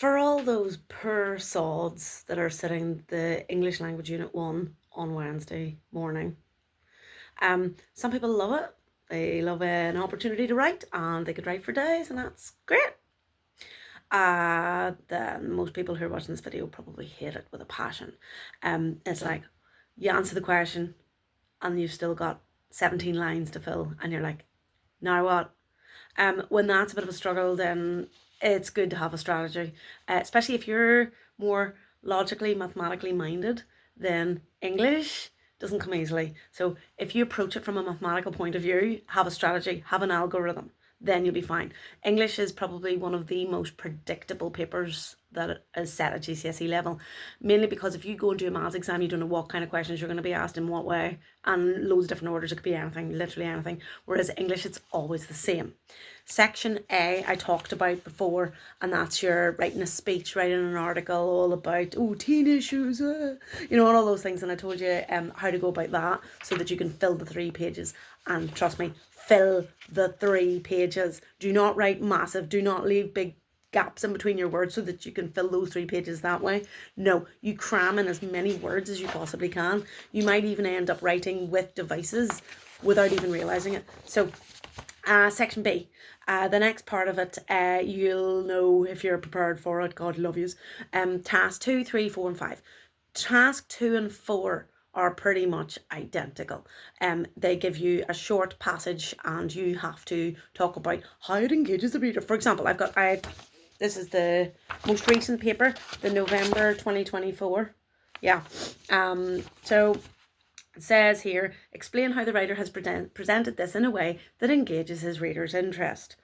For all those poor sods that are sitting the English Language Unit 1 on Wednesday morning, some people love it. They love an opportunity to write and they could write for days, and that's great. Then most people who are watching this video probably hate it with a passion. It's like you answer the question and you've still got 17 lines to fill, and you're like, now what? When that's a bit of a struggle, then it's good to have a strategy, especially if you're more logically, mathematically minded. Then English doesn't come easily. So if you approach it from a mathematical point of view, have a strategy, have an algorithm, then you'll be fine. English is probably one of the most predictable papers that is set at GCSE level, mainly because if you go and do a maths exam, you don't know what kind of questions you're going to be asked in what way, and loads of different orders. It could be anything, literally anything. Whereas English, it's always the same. Section A, I talked about before, and that's your writing a speech, writing an article all about, teen issues, and all those things. And I told you how to go about that so that you can fill the 3 pages. And trust me, fill the 3 pages. Do not write massive, do not leave big gaps in between your words so that you can fill those 3 pages that way. No, you cram in as many words as you possibly can. You might even end up writing with devices without even realizing it. So section B, the next part of it, you'll know if you're prepared for it. God love yous. Task 2, 3, 4 and 5. Task 2 and 4 are pretty much identical. They give you a short passage and you have to talk about how it engages the reader. For example, this is the most recent paper, the November 2024. Yeah. So it says here, explain how the writer has presented this in a way that engages his reader's interest.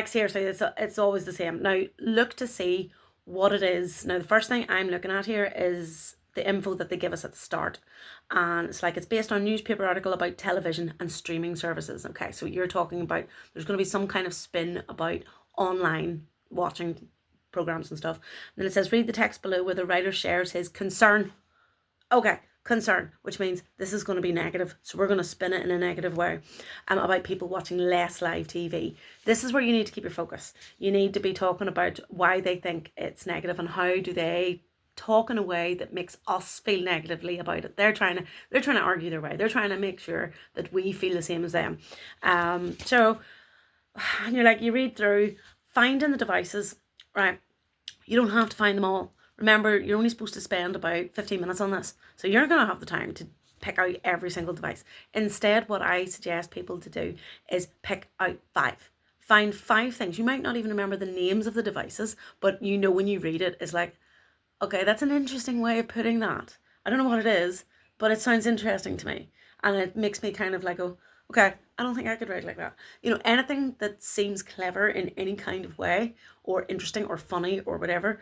Seriously, it's always the same. Now, look to see what it is. Now, the first thing I'm looking at here is the info that they give us at the start. And it's based on a newspaper article about television and streaming services. Okay, so you're talking about, there's going to be some kind of spin about online watching programs and stuff. And then it says, read the text below where the writer shares his concern. Okay, concern, which means this is going to be negative. So we're going to spin it in a negative way, about people watching less live TV. This is where you need to keep your focus. You need to be talking about why they think it's negative and how do they talk in a way that makes us feel negatively about it. They're trying to argue their way. They're trying to make sure that we feel the same as them. So you read through, finding the devices, right? You don't have to find them all. Remember, you're only supposed to spend about 15 minutes on this. So you're going to have the time to pick out every single device. Instead, what I suggest people to do is pick out 5. Find 5 things. You might not even remember the names of the devices, but when you read it, it's like, okay, that's an interesting way of putting that. I don't know what it is, but it sounds interesting to me. And it makes me kind of like, oh, okay, I don't think I could write like that. Anything that seems clever in any kind of way, or interesting or funny or whatever,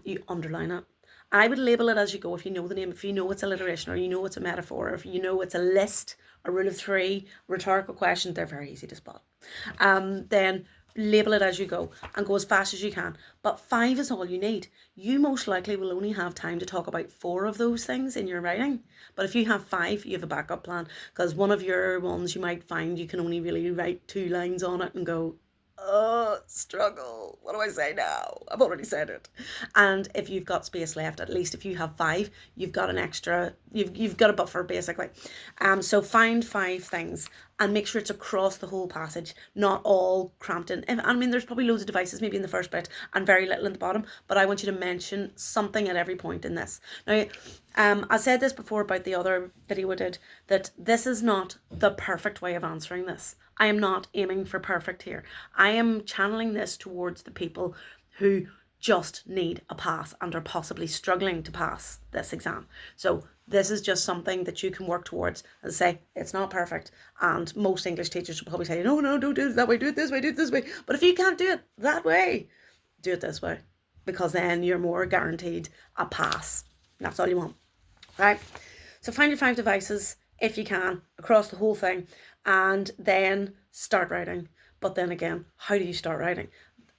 you underline it. I would label it as you go. If you know the name, if you know it's alliteration, or you know it's a metaphor, or if you know it's a list, a rule of 3, rhetorical question, they're very easy to spot. Then label it as you go and go as fast as you can. But 5 is all you need. You most likely will only have time to talk about 4 of those things in your writing. But if you have 5, you have a backup plan, because one of your ones you might find you can only really write 2 lines on it and go, struggle. What do I say now? I've already said it. And if you've got space left, at least if you have 5, you've got an extra, you've got a buffer basically. So find 5 things and make sure it's across the whole passage, not all cramped in. I mean, there's probably loads of devices maybe in the first bit and very little in the bottom, but I want you to mention something at every point in this. Now, I said this before about the other video I did, that this is not the perfect way of answering this. I am not aiming for perfect here. I am channeling this towards the people who just need a pass and are possibly struggling to pass this exam. So this is just something that you can work towards. As I say, it's not perfect. And most English teachers will probably say, no, don't do it that way, do it this way, do it this way. But if you can't do it that way, do it this way, because then you're more guaranteed a pass. That's all you want, right? So find your 5 devices, if you can, across the whole thing, and then start writing. But then again, how do you start writing?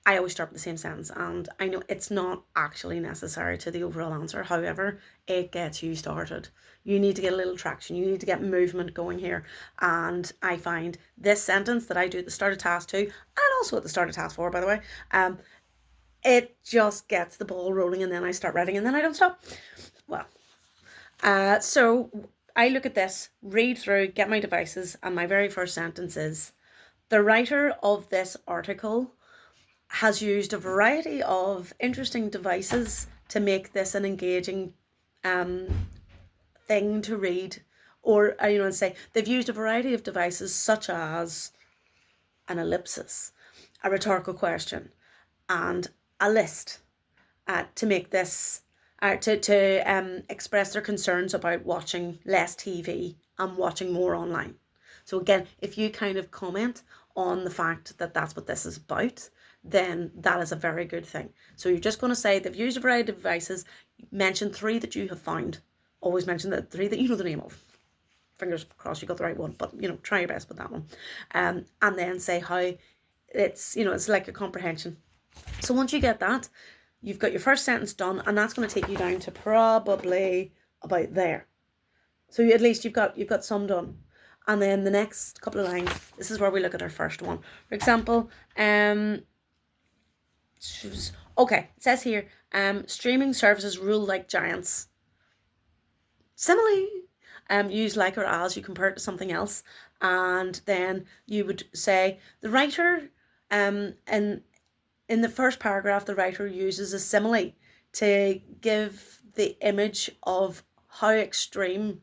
I always start with the same sentence, and I know it's not actually necessary to the overall answer. However, it gets you started. You need to get a little traction. You need to get movement going here. And I find this sentence that I do at the start of task 2, and also at the start of task 4, by the way, it just gets the ball rolling, and then I start writing, and then I don't stop. Well, so I look at this, read through, get my devices, and my very first sentence is, the writer of this article has used a variety of interesting devices to make this an engaging thing to read. Or, say they've used a variety of devices such as an ellipsis, a rhetorical question, and a list to make this, to express their concerns about watching less TV and watching more online. So again, if you kind of comment on the fact that that's what this is about, then that is a very good thing. So you're just going to say they've used a variety of devices, mention 3 that you have found. Always mention the 3 that you know the name of. Fingers crossed you got the right one, but try your best with that one. And then say how it's, it's like a comprehension. So once you get that, you've got your first sentence done, and that's going to take you down to probably about there. So at least you've got some done. And then the next couple of lines, this is where we look at our first one. For example, okay, it says here, streaming services rule like giants. Simile. Use like or as, you compare it to something else, and then you would say the writer, in the first paragraph, the writer uses a simile to give the image of how extreme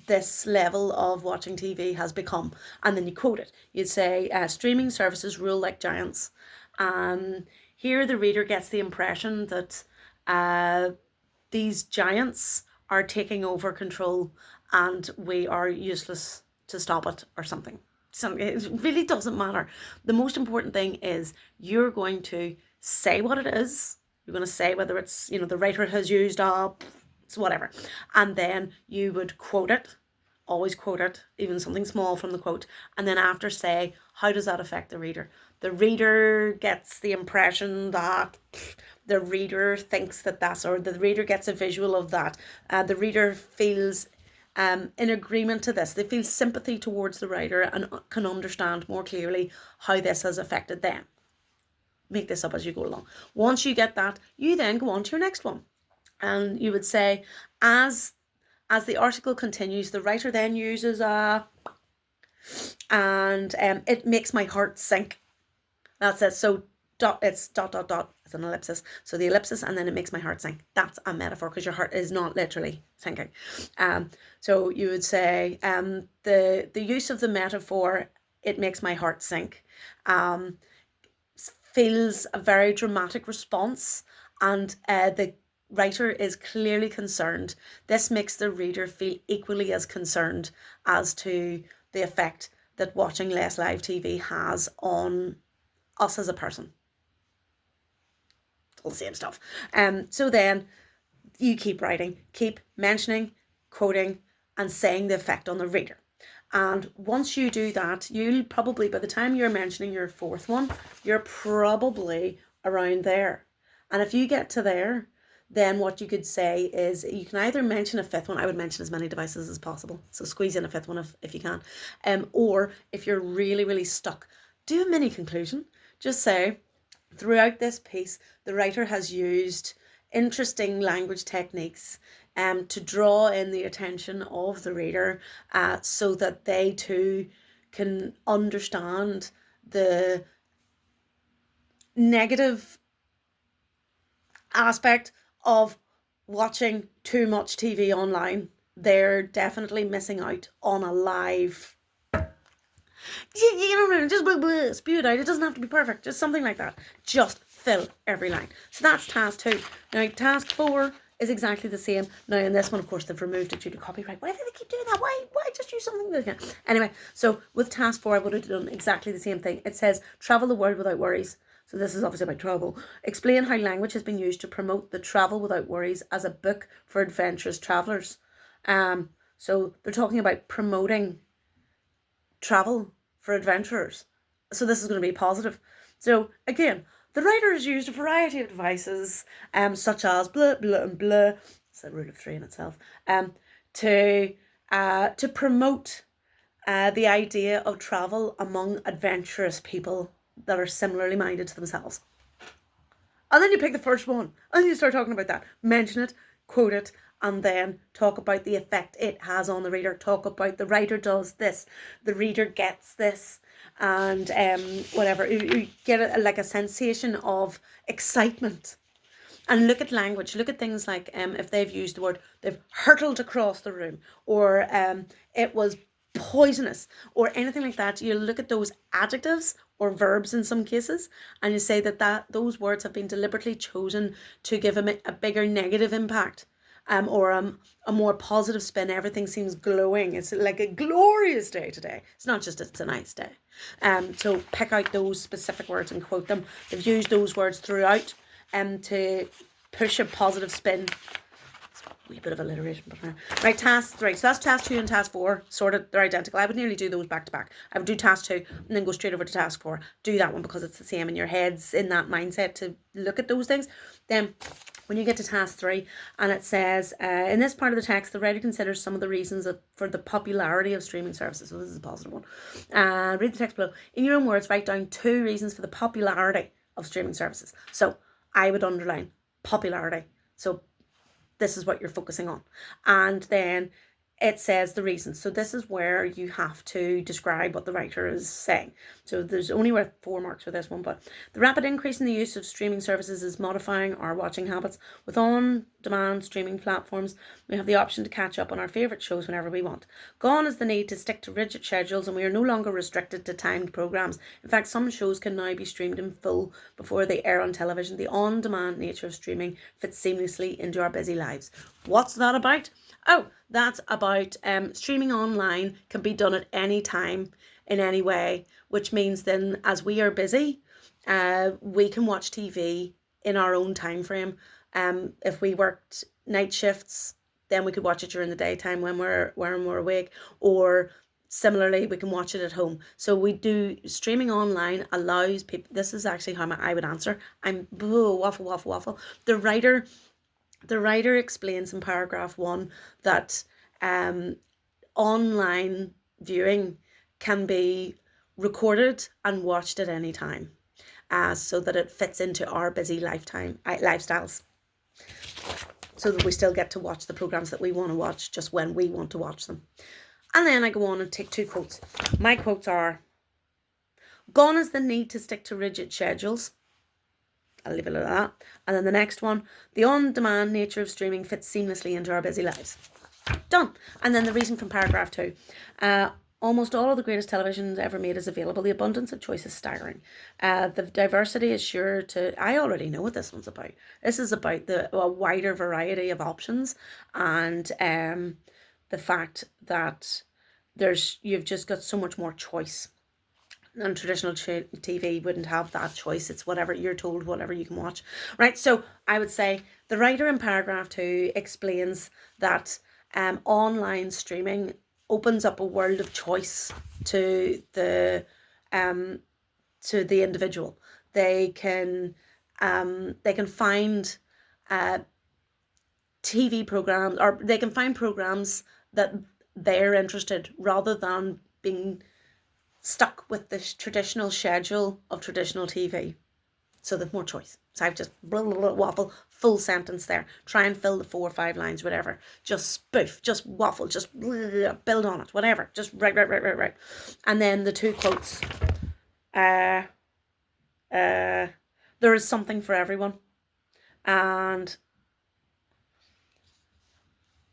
this level of watching TV has become, and then you quote it. You'd say, streaming services rule like giants. Here the reader gets the impression that these giants are taking over control and we are useless to stop it or something. So it really doesn't matter. The most important thing is you're going to say what it is. You're going to say whether it's, the writer has used up, it's whatever. And then you would quote it. Always quote it, even something small from the quote. And then after say, how does that affect the reader? The reader gets the impression that the reader thinks that that's, or the reader gets a visual of that. The reader feels in agreement to this. They feel sympathy towards the writer and can understand more clearly how this has affected them. Make this up as you go along. Once you get that, you then go on to your next one. And you would say, as the article continues, the writer then uses and it makes my heart sink. That's it. So it's ... it's an ellipsis. So the ellipsis, and then it makes my heart sink. That's a metaphor because your heart is not literally sinking. So you would say the use of the metaphor, it makes my heart sink, feels a very dramatic response, and the writer is clearly concerned. This makes the reader feel equally as concerned as to the effect that watching less live TV has on us as a person. All the same stuff. So then you keep writing, keep mentioning, quoting, and saying the effect on the reader. And once you do that, you'll probably, by the time you're mentioning your fourth one, you're probably around there. And if you get to there, then what you could say is you can either mention a fifth one. I would mention as many devices as possible. So squeeze in a fifth one if you can. Or if you're really, really stuck, do a mini conclusion. Just say, throughout this piece, the writer has used interesting language techniques to draw in the attention of the reader so that they too can understand the negative aspect of watching too much TV online. They're definitely missing out on a live, just spew it out. It doesn't have to be perfect, just something like that. Just fill every line. So that's task 2. Now task 4 is exactly the same. Now in this one, of course, they've removed it due to copyright. Why do they keep doing that? Why just use something that can? Anyway, so with task 4, I would have done exactly the same thing. It says travel the world without worries. So this is obviously about travel. Explain how language has been used to promote the Travel Without Worries as a book for adventurous travellers. So they're talking about promoting travel for adventurers. So this is going to be positive. So again, the writer has used a variety of devices, such as blah, blah, and blah. It's a rule of 3 in itself. To promote the idea of travel among adventurous people that are similarly minded to themselves. And then you pick the first one and you start talking about that. Mention it, quote it, and then talk about the effect it has on the reader. Talk about the writer does this, the reader gets this, and whatever. You get like a sensation of excitement. And look at language. Look at things like if they've used the word, they've hurtled across the room, or it was poisonous, or anything like that. You look at those adjectives or verbs in some cases, and you say that those words have been deliberately chosen to give a bigger negative impact. Or a more positive spin. Everything seems glowing. It's like a glorious day today. It's not just it's a nice day. So pick out those specific words and quote them. They've used those words throughout to push a positive spin. It's a wee bit of alliteration, but right. Task 3. So that's task 2 and task 4. Sort of, they're identical. I would nearly do those back to back. I would do task 2 and then go straight over to task 4. Do that one because it's the same, and your head's in that mindset to look at those things. Then when you get to task 3, and it says, in this part of the text, the writer considers some of the reasons for the popularity of streaming services. So this is a positive one. Read the text below. In your own words, write down 2 reasons for the popularity of streaming services. So I would underline popularity. So this is what you're focusing on. And then it says the reasons. So this is where you have to describe what the writer is saying. So there's only worth 4 marks for this one, but the rapid increase in the use of streaming services is modifying our watching habits. With on-demand streaming platforms, we have the option to catch up on our favourite shows whenever we want. Gone is the need to stick to rigid schedules, and we are no longer restricted to timed programmes. In fact, some shows can now be streamed in full before they air on television. The on-demand nature of streaming fits seamlessly into our busy lives. What's that about? Oh, that's about streaming online can be done at any time in any way, which means then as we are busy, we can watch TV in our own time frame. If we worked night shifts, then we could watch it during the daytime when we're awake, or similarly, we can watch it at home. So we do streaming online allows people. This is actually how I would answer. I'm waffle. The writer explains in paragraph 1 that online viewing can be recorded and watched at any time, so that it fits into our busy lifestyles, so that we still get to watch the programs that we want to watch just when we want to watch them. And then I go on and take 2 quotes. My quotes are, gone is the need to stick to rigid schedules. I'll leave it at that. And then the next one, the on-demand nature of streaming fits seamlessly into our busy lives. Done. And then the reason from paragraph 2. Almost all of the greatest television ever made is available. The abundance of choice is staggering. The diversity is sure to... I already know what this one's about. This is about a wider variety of options, and the fact that you've just got so much more choice. And traditional TV wouldn't have that choice. It's whatever you're told, whatever you can watch. Right, so I would say the writer in paragraph 2 explains that online streaming opens up a world of choice to the individual. They can find TV programs, or they can find programs that they're interested, rather than being stuck with this traditional schedule of traditional TV. So there's more choice. So I've just waffle, full sentence there. Try and fill the 4 or 5 lines, whatever. Just spoof, just waffle, just build on it, whatever. Just right. And then the 2 quotes. There is something for everyone. And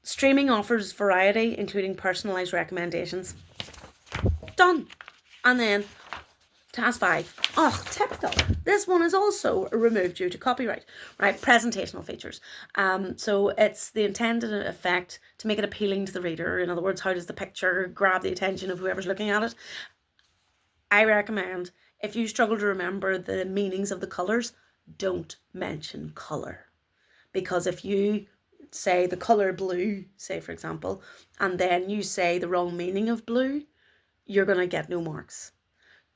streaming offers variety, including personalised recommendations. Done. And then task 5. Oh, typical. This one is also removed due to copyright. Right, presentational features. So it's the intended effect to make it appealing to the reader. In other words, how does the picture grab the attention of whoever's looking at it? I recommend, if you struggle to remember the meanings of the colours, don't mention colour. Because if you say the colour blue, say for example, and then you say the wrong meaning of blue, you're going to get no marks.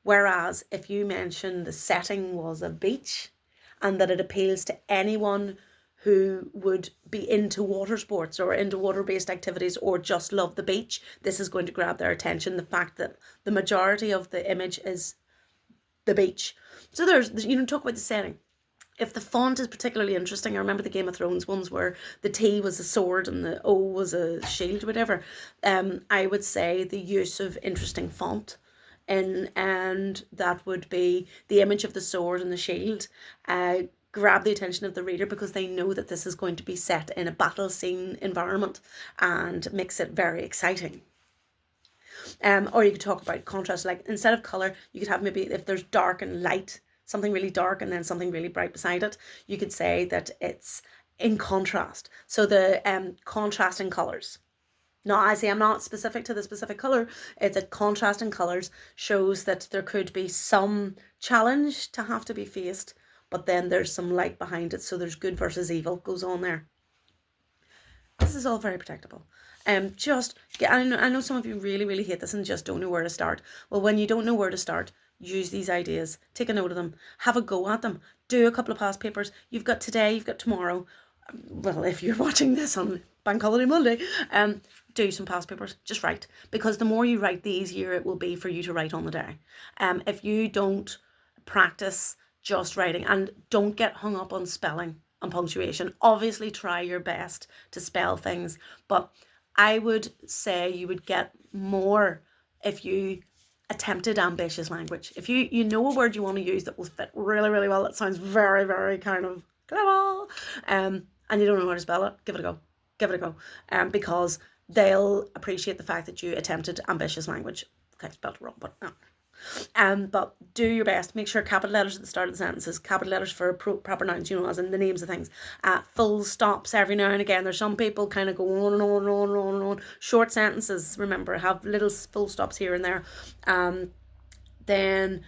Whereas if you mention the setting was a beach, and that it appeals to anyone who would be into water sports or into water-based activities or just love the beach, this is going to grab their attention. The fact that the majority of the image is the beach. So there's talk about the setting. If the font is particularly interesting, I remember the Game of Thrones ones where the T was a sword and the O was a shield, whatever. I would say the use of interesting font, and that would be the image of the sword and the shield. Grab the attention of the reader because they know that this is going to be set in a battle scene environment, and makes it very exciting. Or you could talk about contrast, like instead of color, you could have, maybe if there's dark and light, something really dark and then something really bright beside it, you could say that it's in contrast. So the contrasting colors. Now, I say I'm not specific to the specific color. It's a contrast in colors shows that there could be some challenge to have to be faced, but then there's some light behind it. So there's good versus evil goes on there. This is all very predictable. Just get, I know some of you really, really hate this and just don't know where to start. Well, when you don't know where to start, use these ideas, take a note of them, have a go at them, do a couple of past papers. You've got today, you've got tomorrow. Well, if you're watching this on Bank Holiday Monday, do some past papers, just write. Because the more you write, the easier it will be for you to write on the day. If you don't practice just writing, and don't get hung up on spelling and punctuation, obviously try your best to spell things, but I would say you would get more if you attempted ambitious language. If you know a word you want to use that will fit really, really well, that sounds very, very kind of clever, and you don't know how to spell it, give it a go. Give it a go. Because they'll appreciate the fact that you attempted ambitious language. Okay, spelled it wrong, but no. But do your best. Make sure capital letters at the start of the sentences, capital letters for proper nouns, as in the names of things. Full stops every now and again. There's some people kind of go on and on and on and on and on. Short sentences, remember, have little full stops here and there. Then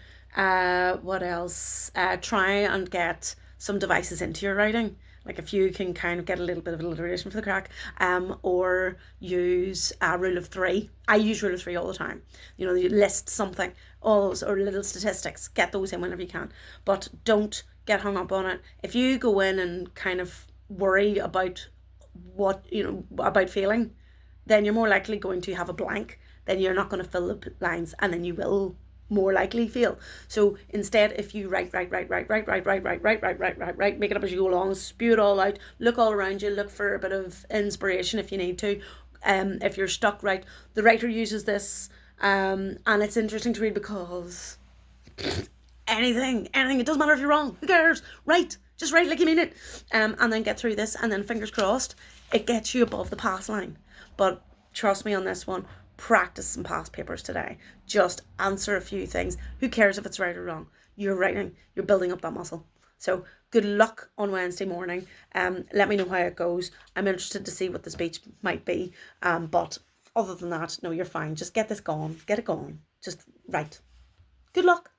what else? Try and get some devices into your writing. Like if you can kind of get a little bit of alliteration for the crack, or use a rule of three. I use rule of three all the time. You list something, all those, or little statistics, get those in whenever you can. But don't get hung up on it. If you go in and kind of worry about about failing, then you're more likely going to have a blank. Then you're not going to fill the lines, and then you will more likely fail. So instead, if you write, make it up as you go along, spew it all out, look all around you, look for a bit of inspiration if you need to. If you're stuck, the writer uses this, and it's interesting to read because anything, it doesn't matter if you're wrong, who cares, just write like you mean it, and then get through this, and then fingers crossed, it gets you above the pass line. But trust me on this one, practice some past papers today. Just answer a few things. Who cares if it's right or wrong? You're writing, you're building up that muscle. So good luck on Wednesday morning. Let me know how it goes. I'm interested to see what the speech might be. But other than that, no, you're fine. Just get it going. Just write. Good luck.